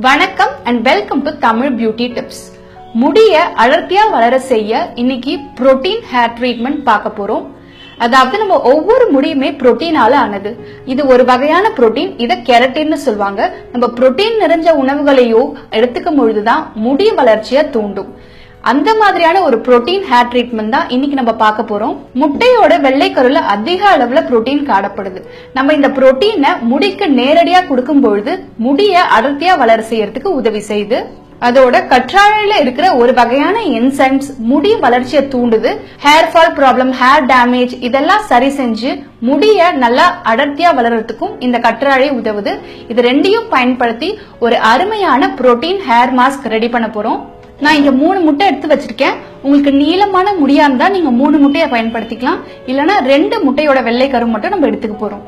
வணக்கம் and welcome to Tamil beauty tips. முடிய அடர்த்தியா வளர செய்ய இன்னைக்கு புரோட்டீன் ஹேர் ட்ரீட்மெண்ட் பார்க்க போறோம். அதாவது நம்ம ஒவ்வொரு முடியுமே புரோட்டீனால ஆனது. இது ஒரு வகையான புரோட்டீன், இதை கெரட்டின்னு சொல்லுவாங்க. நம்ம புரோட்டீன் நிறைஞ்ச உணவுகளையோ எடுத்துக்கும் பொழுதுதான் முடி வளர்ச்சியை தூண்டும். அந்த மாதிரியான ஒரு புரோட்டீன் ஹேர் ட்ரீட்மெண்ட் தான் இன்னைக்கு நம்ம பார்க்க போறோம். முட்டையோட வெள்ளைக்கருல அதிக அளவுல புரோட்டீன் காணப்படுது. நம்ம இந்த புரோட்டீனை முடிக்கு நேரடியா கொடுக்கும் பொழுது முடிய அடர்த்தியா வளர செய்யறதுக்கு உதவி செய்யுது. அதோட கற்றாழையில இருக்கிற ஒரு வகையான என்சைம்ஸ் முடி வளர்ச்சியை தூண்டுது. Hair fall problem, hair damage இதெல்லாம் சரி செஞ்சு முடிய நல்லா அடர்த்தியா வளர்றதுக்கும் இந்த கற்றாழை உதவுது. இது ரெண்டையும் பயன்படுத்தி ஒரு அருமையான புரோட்டீன் ஹேர் மாஸ்க் ரெடி பண்ண போறோம். நான் இங்க 3 முட்டை எடுத்து வச்சிருக்கேன். உங்களுக்கு நீளமான முடியா இருந்தா நீங்க 3 முட்டையை பயன்படுத்திக்கலாம். இல்லனா 2 முட்டையோட வெள்ளை கரு மட்டும் நம்ம எடுத்துக்க போறோம்.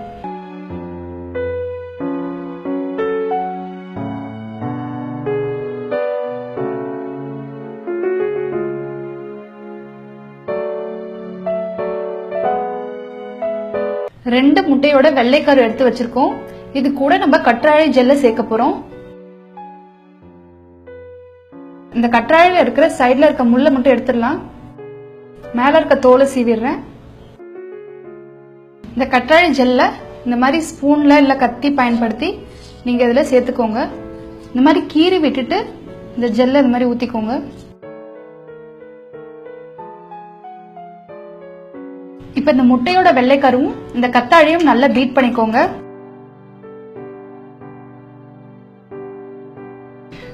ரெண்டு முட்டையோட வெள்ளைக்கரு எடுத்து வச்சிருக்கோம். இது கூட நம்ம கற்றாழை ஜெல்ல சேர்க்க போறோம். இந்த கற்றாழையில இருக்கிற சைட்ல இருக்க முள்ள மட்டும் எடுத்துடலாம். மேல இருக்க தோலை சீவிடுறேன். இந்த கற்றாழை ஜெல்ல இந்த மாதிரி ஸ்பூன்ல இல்ல கத்தி பயன்படுத்தி நீங்க இதுல சேர்த்துக்கோங்க. இந்த மாதிரி கீறி விட்டுட்டு இந்த ஜெல்ல இந்த மாதிரி ஊத்திக்கோங்க. இப்ப இந்த முட்டையோட வெள்ளைக்கருவும் இந்த கத்தாழையும் நல்லா பீட் பண்ணிக்கோங்க.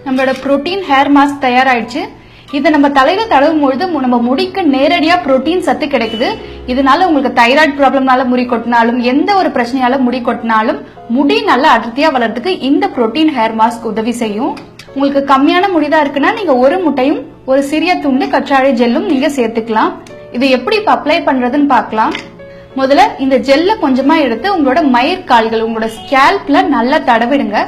நம்மளோட புரோட்டீன் ஹேர் மாஸ்க் தயாராயிடுச்சு. இதை நம்ம தலையில தடவும் பொழுது நம்ம முடிக்கு நேரடியா புரோட்டீன் சத்து கிடைக்குது. இதனால உங்களுக்கு தைராய்டு ப்ராப்ளம்னால முடி கொட்டினாலும், எந்த ஒரு பிரச்சனையால முடி கொட்டினாலும் முடி நல்லா அடர்த்தியா வளர்றதுக்கு இந்த புரோட்டீன் ஹேர் மாஸ்க் உதவி செய்யும். உங்களுக்கு கம்மியான முடிதான் இருக்குன்னா நீங்க ஒரு முட்டையும் ஒரு சிறிய துண்டு கற்றாழை ஜெல்லும் நீங்க சேர்த்துக்கலாம். இதை எப்படி அப்ளை பண்றதுன்னு பார்க்கலாம். முதல்ல இந்த ஜெல்ல கொஞ்சமா எடுத்து உங்களோட மயிர்கால்கள், உங்களோட ஸ்கேல்ப்ல நல்லா தடவிடுங்க.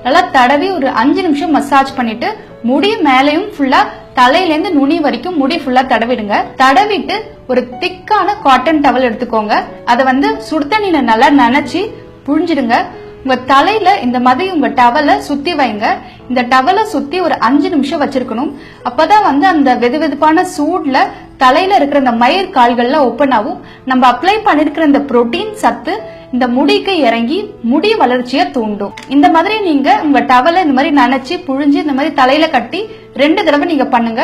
நல்லா தடவி ஒரு 5 நிமிஷம் மசாஜ் பண்ணிட்டு முடி மேலையும் ஃபுல்லா தலையில இருந்து நுனி வரைக்கும் முடி ஃபுல்லா தடவிடுங்க. தடவிட்டு ஒரு திக்கான காட்டன் டவல் எடுத்துக்கோங்க. அதை சுடுதண்ணில நல்லா நனைச்சி புழிஞ்சிடுங்க. உங்க தலையில இந்த மாதிரி உங்க டவலை சுத்தி வைங்க. இந்த டவலை சுத்தி ஒரு 5 நிமிஷம் வச்சிருக்கணும். அப்பதான் அந்த வெதுவெதுப்பான சூட்ல தலையில இருக்கிற இந்த மயிர் கால்கள்லாம் ஓப்பன் ஆகும். நம்ம அப்ளை பண்ணிருக்கிற இந்த புரோட்டீன் சத்து இந்த முடிக்கு இறங்கி முடி வளர்ச்சியை தூண்டும். இந்த மாதிரி நீங்க உங்க டவலை இந்த மாதிரி நனைச்சி புழிஞ்சு இந்த மாதிரி தலையில கட்டி 2 தடவை நீங்க பண்ணுங்க.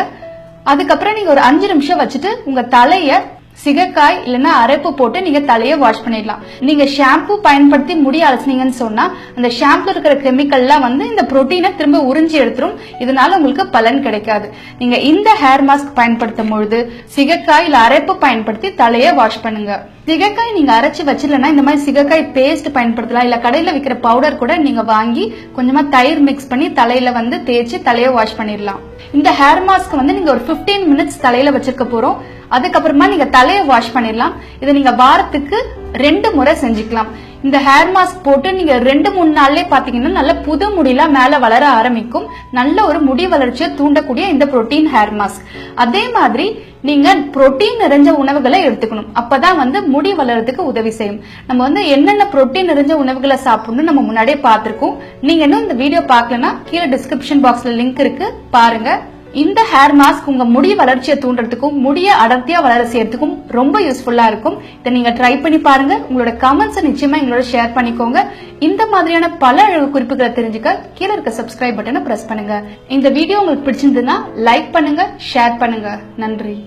அதுக்கப்புறம் நீங்க ஒரு 5 நிமிஷம் வச்சுட்டு உங்க தலைய சிகக்காய் இல்லைன்னா அரைப்பு போட்டு நீங்க தலைய வாஷ் பண்ணிடலாம். நீங்க ஷாம்பு பயன்படுத்தி முடி அலசினீங்கன்னு சொன்னா அந்த ஷாம்புல இருக்கிற கெமிக்கல்லாம் இந்த புரோட்டீனை திரும்ப உறிஞ்சி எடுத்துரும். இதனால உங்களுக்கு பலன் கிடைக்காது. நீங்க இந்த ஹேர் மாஸ்க் பயன்படுத்தும் பொழுது சிகக்காய் இல்ல அரைப்பு பயன்படுத்தி தலைய வாஷ் பண்ணுங்க. சிகக்காய் நீங்க அரைச்சு வச்சிடலன்னா இந்த மாதிரி சிகக்காய் பேஸ்ட் பயன்படுத்தலாம். இல்ல கடையில விற்கிற பவுடர் கூட நீங்க வாங்கி கொஞ்சமா தயிர் மிக்ஸ் பண்ணி தலையில தேய்ச்சி தலைய வாஷ் பண்ணிடலாம். இந்த ஹேர் மாஸ்க் நீங்க ஒரு 15 மினிட்ஸ் தலையில வச்சிருக்க போறோம். அதுக்கப்புறமா நீங்க தலையை வாஷ் பண்ணிடலாம். இதை நீங்க வாரத்துக்கு 2 முறை செஞ்சுக்கலாம். இந்த ஹேர் மாஸ்க் போட்டு நீங்க 2-3 நாள்லயே பாத்தீங்கன்னா நல்ல புது முடியெல்லாம் மேல வளர ஆரம்பிக்கும். நல்ல ஒரு முடி வளர்ச்சியை தூண்டக்கூடிய இந்த புரோட்டீன் ஹேர் மாஸ்க். அதே மாதிரி நீங்க புரோட்டீன் நிறைஞ்ச உணவுகளை எடுத்துக்கணும். அப்பதான் முடி வளர்றதுக்கு உதவி செய்யும். நம்ம என்னென்ன புரோட்டீன் நிறைஞ்ச உணவுகளை சாப்பிடணும் நம்ம முன்னாடியே பார்த்திருக்கோம். நீங்க இன்னும் இந்த வீடியோ பார்க்கலன்னா கீழே டிஸ்கிரிப்ஷன் பாக்ஸ்ல லிங்க் இருக்கு, பாருங்க. இந்த ஹேர் மாஸ்க் உங்க முடி வளர்ச்சியை தூண்டுறதுக்கும் முடிய அடர்த்தியா வளர செய்யறதுக்கும் ரொம்ப யூஸ்ஃபுல்லா இருக்கும். இதை நீங்க ட்ரை பண்ணி பாருங்க. உங்களோட கமெண்ட்ஸ் நிச்சயமா எங்களோட ஷேர் பண்ணிக்கோங்க. இந்த மாதிரியான பல அழகு குறிப்புகளை தெரிஞ்சுக்க கீழே இருக்க சப்ஸ்கிரைப் பட்டனை பிரஸ் பண்ணுங்க. இந்த வீடியோ உங்களுக்கு பிடிச்சிருந்ததுன்னா லைக் பண்ணுங்க, ஷேர் பண்ணுங்க. நன்றி.